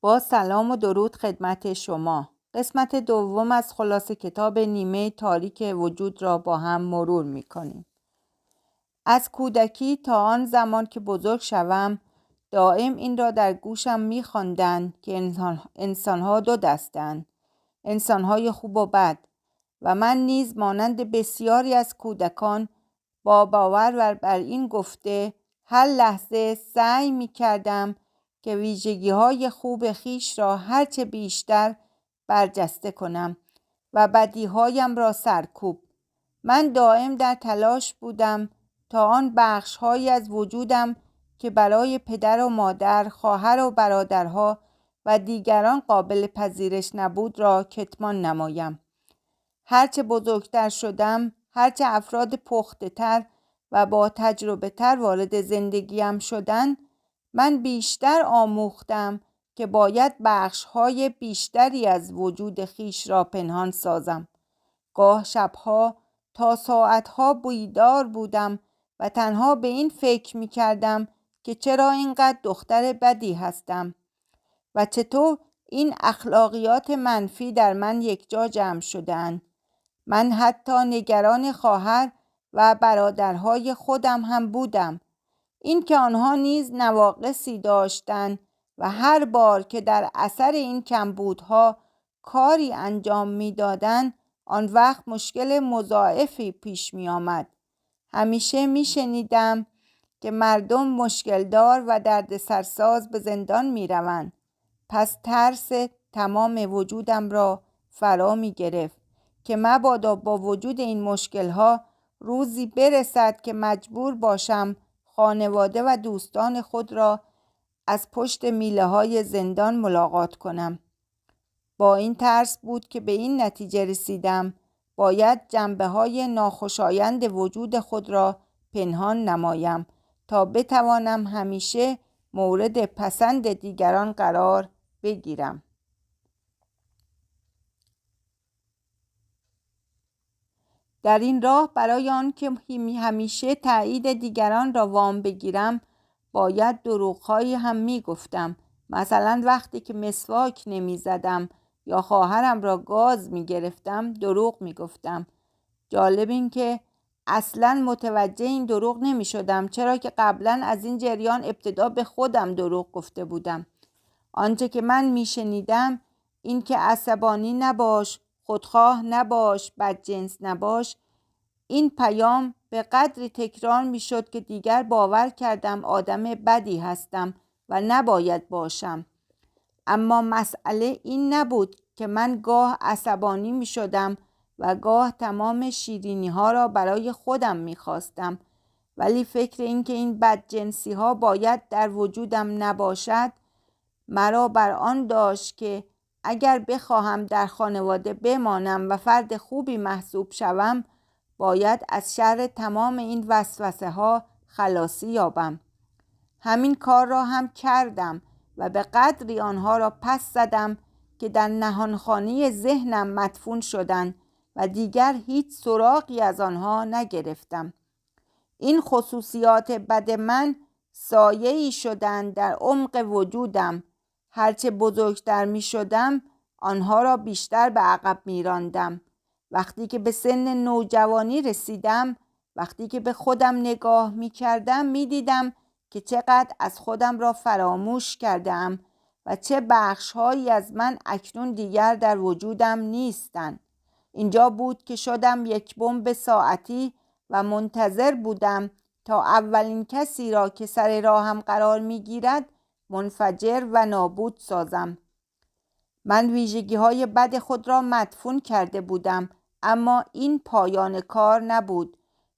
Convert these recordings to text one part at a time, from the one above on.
با سلام و درود خدمت شما. قسمت دوم از خلاصه کتاب نیمه تاریک وجود را با هم مرور می کنیم. از کودکی تا آن زمان که بزرگ شوم دائم این را در گوشم می خواندند که انسان‌ها دو دستند، انسان‌های خوب و بد، و من نیز مانند بسیاری از کودکان با باور بر این گفته هر لحظه سعی می کردم که ویژگی‌های خوب خیش را هرچه بیشتر برجسته کنم و بدیهایم را سرکوب. من دائم در تلاش بودم تا آن بخش‌هایی از وجودم که برای پدر و مادر، خواهر و برادرها و دیگران قابل پذیرش نبود را کتمان نمایم. هرچه بزرگتر شدم، هرچه افراد پخته‌تر و با تجربه تر وارد زندگیم شدند، من بیشتر آموختم که باید بخش‌های بیشتری از وجود خیش را پنهان سازم. گاه شبها تا ساعتها بیدار بودم و تنها به این فکر می کردم که چرا اینقدر دختر بدی هستم و چطور این اخلاقیات منفی در من یکجا جمع شدند. من حتی نگران خواهر و برادرهای خودم هم بودم، این که آنها نیز نواقصی داشتند و هر بار که در اثر این کمبودها کاری انجام می‌دادند آن وقت مشکل مضاعفی پیش می آمد. همیشه می شنیدم که مردم مشکلدار و دردسرساز به زندان می روند. پس ترس تمام وجودم را فرا می گرفت که مبادا با وجود این مشکلها روزی برسد که مجبور باشم خانواده و دوستان خود را از پشت میله های زندان ملاقات کنم. با این ترس بود که به این نتیجه رسیدم باید جنبه های ناخوشایند وجود خود را پنهان نمایم تا بتوانم همیشه مورد پسند دیگران قرار بگیرم. در این راه برای آن که همیشه تایید دیگران را وام بگیرم باید دروغ‌هایی هم میگفتم. مثلا وقتی که مسواک نمیزدم یا خواهرم را گاز میگرفتم دروغ میگفتم. جالب این که اصلا متوجه این دروغ نمیشدم، چرا که قبلا از این جریان ابتدا به خودم دروغ گفته بودم. آنچه که من میشنیدم این که عصبانی نباش، خودخواه نباش، بدجنس نباش، این پیام به قدری تکرار میشد که دیگر باور کردم آدم بدی هستم و نباید باشم. اما مسئله این نبود که من گاه عصبانی می شدم و گاه تمام شیرینی ها را برای خودم می خواستم، ولی فکر این که این بدجنسی ها باید در وجودم نباشد مرا بر آن داشت که اگر بخواهم در خانواده بمانم و فرد خوبی محسوب شوم باید از شر تمام این وسوسه ها خلاصی یابم. همین کار را هم کردم و به قدری آنها را پس زدم که در نهانخانه ذهنم مدفون شدند و دیگر هیچ سراغی از آنها نگرفتم. این خصوصیات بد من سایه‌ای شدند در عمق وجودم. هرچه بزرگتر می شدم آنها را بیشتر به عقب می راندم. وقتی که به سن نوجوانی رسیدم، وقتی که به خودم نگاه می کردم می دیدم که چقدر از خودم را فراموش کردم و چه بخش‌هایی از من اکنون دیگر در وجودم نیستند. اینجا بود که شدم یک بمب ساعتی و منتظر بودم تا اولین کسی را که سر راهم قرار می‌گیرد منفجر و نابود سازم. من ویژگی‌های بد خود را مدفون کرده بودم، اما این پایان کار نبود،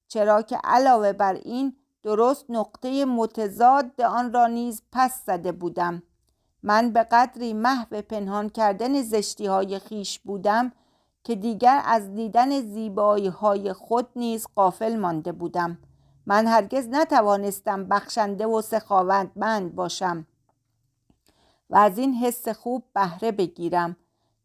چرا که علاوه بر این درست نقطه متضاد آن را نیز پس زده بودم. من به قدری محو پنهان کردن زشتی‌های خیش بودم که دیگر از دیدن زیبایی‌های خود نیز غافل مانده بودم. من هرگز نتوانستم بخشنده و سخاوتمند باشم و از این حس خوب بهره بگیرم،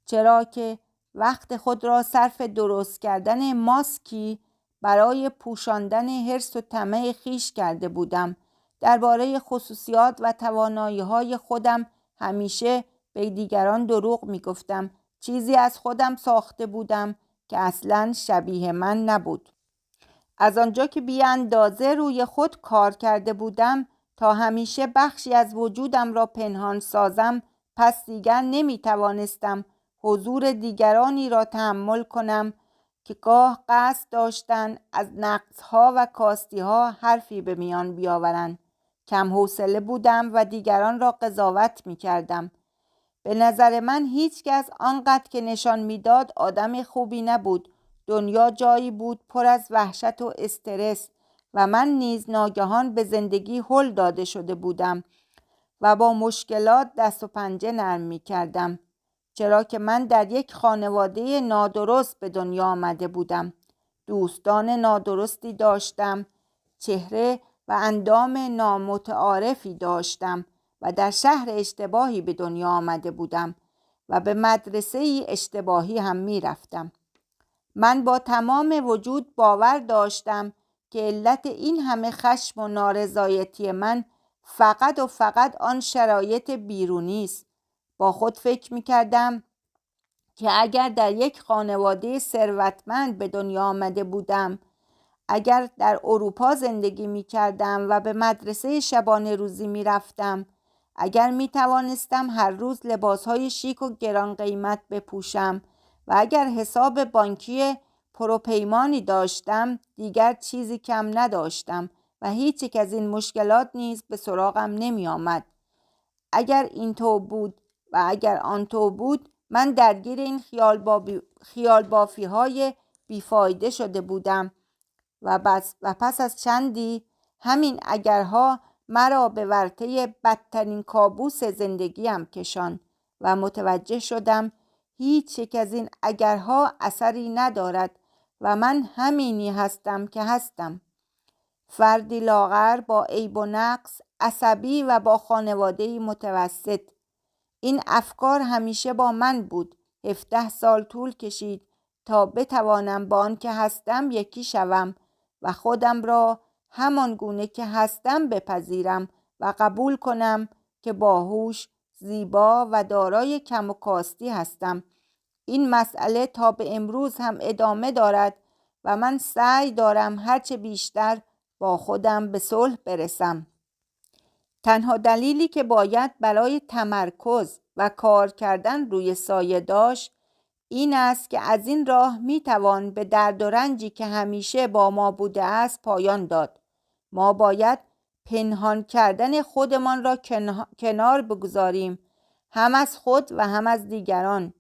چرا که وقت خود را صرف درست کردن ماسکی برای پوشاندن حرص و طمع خیش کرده بودم. درباره خصوصیات و توانایی‌های خودم همیشه به دیگران دروغ میگفتم. چیزی از خودم ساخته بودم که اصلاً شبیه من نبود. از آنجا که بی اندازه روی خود کار کرده بودم تا همیشه بخشی از وجودم را پنهان سازم، پس دیگر نمی توانستم حضور دیگرانی را تحمل کنم که گاه قصد داشتند از نقصها و کاستیها حرفی به میان بیاورند. کم حوصله بودم و دیگران را قضاوت می کردم. به نظر من هیچ کس آنقدر که نشان میداد آدم خوبی نبود. دنیا جایی بود پر از وحشت و استرس و من نیز ناگهان به زندگی هل داده شده بودم و با مشکلات دست و پنجه نرم می کردم. چرا که من در یک خانواده نادرست به دنیا آمده بودم. دوستان نادرستی داشتم، چهره و اندام نامتعارفی داشتم و در شهر اشتباهی به دنیا آمده بودم و به مدرسه اشتباهی هم می رفتم. من با تمام وجود باور داشتم که علت این همه خشم و نارضایتی من فقط و فقط آن شرایط بیرونی است. با خود فکر می کردم که اگر در یک خانواده ثروتمند به دنیا آمده بودم، اگر در اروپا زندگی می کردم و به مدرسه شبانه روزی می رفتم، اگر می توانستم هر روز لباسهای شیک و گران قیمت بپوشم و اگر حساب بانکی پروپیمانی داشتم، دیگر چیزی کم نداشتم و هیچ یک از این مشکلات نیز به سراغم نمی آمد. اگر این تو بود و اگر آن تو بود، من درگیر این خیال بافی های بیفایده شده بودم و پس از چندی همین اگرها مرا به ورطه بدترین کابوس زندگیم کشاند و متوجه شدم هیچ یک از این اگرها اثری ندارد و من همینی هستم که هستم. فردی لاغر با عیب و نقص، عصبی و با خانواده‌ای متوسط. این افکار همیشه با من بود. 17 سال طول کشید تا بتوانم با آن که هستم یکی شوم و خودم را همان گونه که هستم بپذیرم و قبول کنم که باهوش، زیبا و دارای کم و کاستی هستم. این مسئله تا به امروز هم ادامه دارد و من سعی دارم هرچه بیشتر با خودم به صلح برسم. تنها دلیلی که باید برای تمرکز و کار کردن روی سایه داشت این است که از این راه میتوان به درد و رنجی که همیشه با ما بوده است پایان داد. ما باید پنهان کردن خودمان را کنار بگذاریم، هم از خود و هم از دیگران.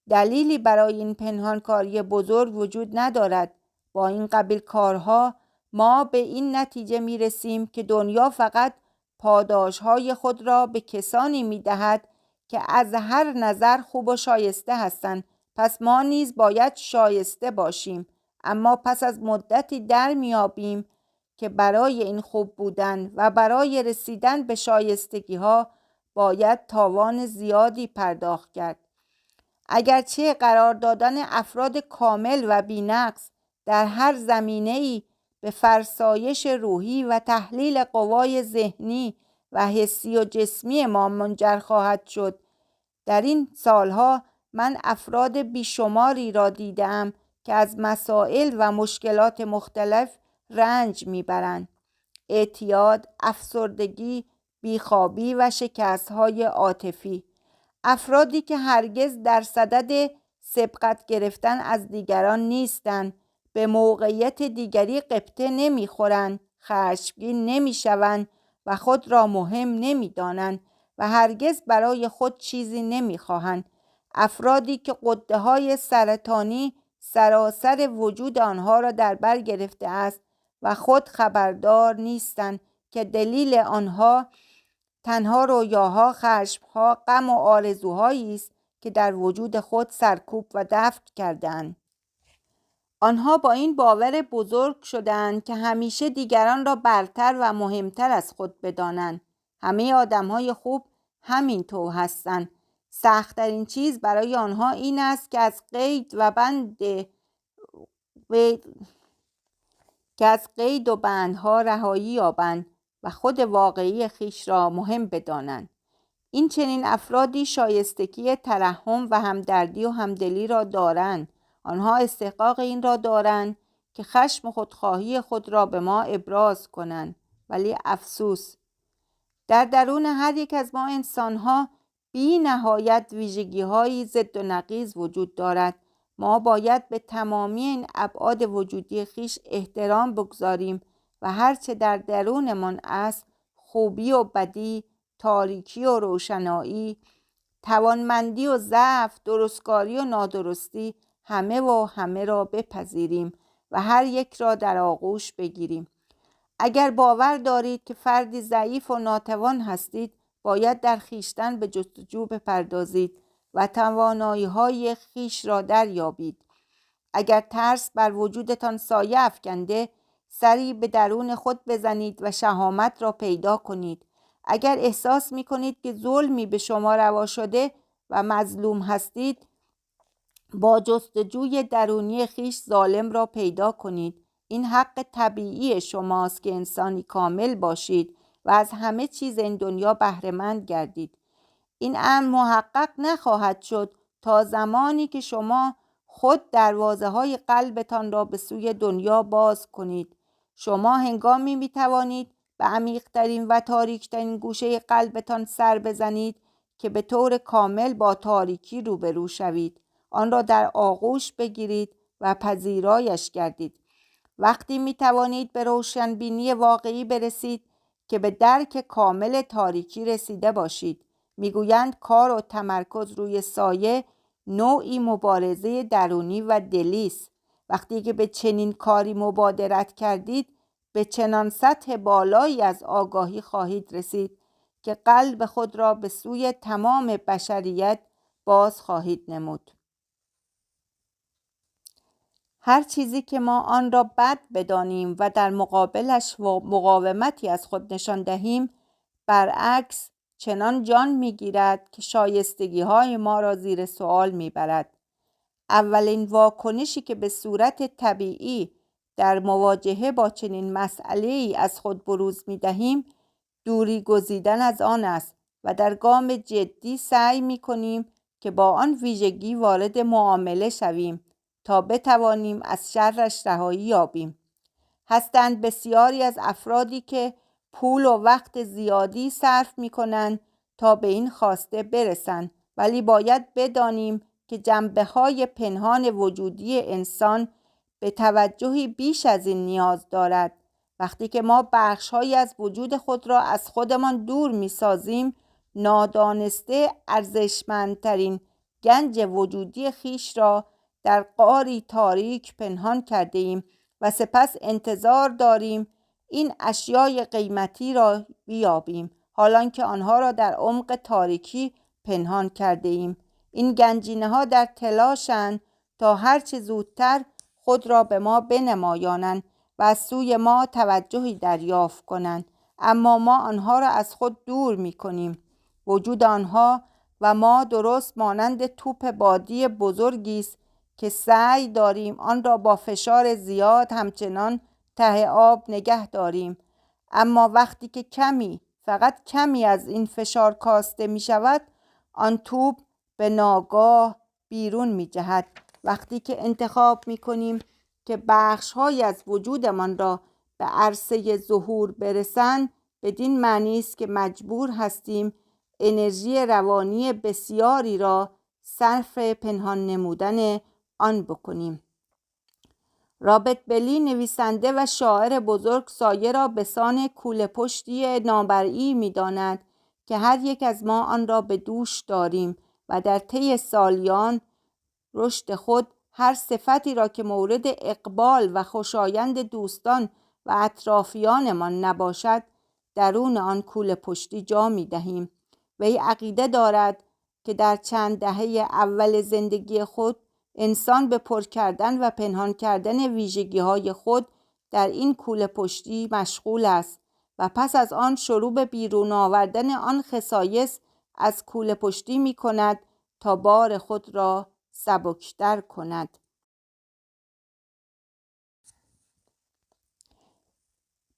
دلیلی برای این پنهانکاری بزرگ وجود ندارد. با این قبیل کارها ما به این نتیجه میرسیم که دنیا فقط پاداشهای خود را به کسانی میدهد که از هر نظر خوب و شایسته هستند. پس ما نیز باید شایسته باشیم، اما پس از مدتی در میابیم که برای این خوب بودن و برای رسیدن به شایستگی ها باید تاوان زیادی پرداخت کرد. اگرچه قرار دادن افراد کامل و بی‌نقص در هر زمینه‌ای به فرسایش روحی و تحلیل قوای ذهنی و حسی و جسمی ما منجر خواهد شد، در این سالها من افراد بیشماری را دیدم که از مسائل و مشکلات مختلف رنج میبرند. اعتیاد، افسردگی، بیخوابی و شکست‌های عاطفی. افرادی که هرگز در صدد سبقت گرفتن از دیگران نیستند، به موقعیت دیگری غبطه نمیخورند، خشمگین نمیشوند و خود را مهم نمیدانند و هرگز برای خود چیزی نمیخواهند. افرادی که غده‌های سرطانی سراسر وجود آنها را در بر گرفته است و خود خبردار نیستند که دلیل آنها تنها رویاها، خشمها، غم و آرزوهایی است که در وجود خود سرکوب و دفن کردند. آنها با این باور بزرگ شدند که همیشه دیگران را برتر و مهمتر از خود بدانند. همه آدم‌های خوب همینطور هستند. سخت‌ترین چیز برای آنها این است که از قید و بندها رهایی یابند و خود واقعی خیش را مهم بدانند. این چنین افرادی شایستگی ترحم و همدردی و همدلی را دارند. آنها استحقاق این را دارند که خشم و خودخواهی خود را به ما ابراز کنند. ولی افسوس، در درون هر یک از ما انسان‌ها بی نهایت ویژگی‌هایی ضد و نقیض وجود دارد. ما باید به تمامی این ابعاد وجودی خویش احترام بگذاریم و هرچه در درونمان است، خوبی و بدی، تاریکی و روشنایی، توانمندی و ضعف، درستکاری و نادرستی، همه را بپذیریم و هر یک را در آغوش بگیریم. اگر باور دارید که فردی ضعیف و ناتوان هستید، باید در خویشتن به جستجو بپردازید و توانایی‌های خویش را دریابید. اگر ترس بر وجودتان سایه افکنده، سری به درون خود بزنید و شهامت را پیدا کنید. اگر احساس می‌کنید که ظلمی به شما روا شده و مظلوم هستید، با جستجوی درونی خویش ظالم را پیدا کنید. این حق طبیعی شماست که انسانی کامل باشید و از همه چیز این دنیا بهره‌مند گردید. این امر محقق نخواهد شد تا زمانی که شما خود دروازه‌های قلبتان را به سوی دنیا باز کنید. شما هنگامی می‌توانید به عمیق‌ترین و تاریک‌ترین گوشه قلبتان سر بزنید که به طور کامل با تاریکی روبرو شوید. آن را در آغوش بگیرید و پذیرایش گردید. وقتی می توانید به روشنبینی واقعی برسید که به درک کامل تاریکی رسیده باشید. میگویند کار و تمرکز روی سایه نوعی مبارزه درونی و دلی است. وقتی که به چنین کاری مبادرت کردید، به چنان سطح بالایی از آگاهی خواهید رسید که قلب خود را به سوی تمام بشریت باز خواهید نمود. هر چیزی که ما آن را بد بدانیم و در مقابلش مقاومتی از خود نشان دهیم، برعکس چنان جان می‌گیرد که شایستگی‌های ما را زیر سوال می‌برد. اولین واکنشی که به صورت طبیعی در مواجهه با چنین مسئله‌ای از خود بروز می‌دهیم، دوری گزیدن از آن است و در گام جدی سعی می‌کنیم که با آن ویژگی وارد معامله شویم تا بتوانیم از شرش رهایی یابیم. هستند بسیاری از افرادی که پول و وقت زیادی صرف می‌کنند تا به این خواسته برسند، ولی باید بدانیم که جنبه‌های پنهان وجودی انسان به توجهی بیش از این نیاز دارد. وقتی که ما بخش‌هایی از وجود خود را از خودمان دور می‌سازیم، نادانسته ارزشمندترین گنج وجودی خویش را در غاری تاریک پنهان کرده ایم و سپس انتظار داریم این اشیای قیمتی را بیابیم، حالان که آنها را در عمق تاریکی پنهان کرده ایم. این گنجینه‌ها در تلاشند تا هرچه زودتر خود را به ما بنمایانند و از سوی ما توجهی دریافت کنند، اما ما آنها را از خود دور می‌کنیم. وجود آنها و ما درست مانند توپ بادی بزرگی است که سعی داریم آن را با فشار زیاد همچنان ته آب نگه داریم، اما وقتی که فقط کمی از این فشار کاسته می شود، آن توپ به ناگاه بیرون می جهد. وقتی که انتخاب می کنیم که بخش‌هایی از وجودمان را به عرصه ظهور برسند، بدین معنی است که مجبور هستیم انرژی روانی بسیاری را صرف پنهان نمودن آن بکنیم. رابرت بلی نویسنده و شاعر بزرگ سایه را به سان کوله پشتی نامرئی می‌داند که هر یک از ما آن را به دوش داریم و در طی سالیان رشد خود هر صفتی را که مورد اقبال و خوشایند دوستان و اطرافیانمان نباشد، درون آن کوله پشتی جا می‌دهیم. وی عقیده دارد که در چند دهه اول زندگی خود انسان به پر کردن و پنهان کردن ویژگی‌های خود در این کوله پشتی مشغول است و پس از آن شروع به بیرون آوردن آن خصایص از کوله پشتی می‌کند تا بار خود را سبکتر کند.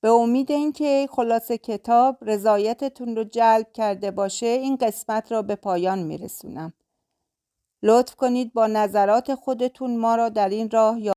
به امید اینکه خلاصه کتاب رضایتتون رو جلب کرده باشه این قسمت را به پایان میرسونم. لطف کنید با نظرات خودتون ما را در این راه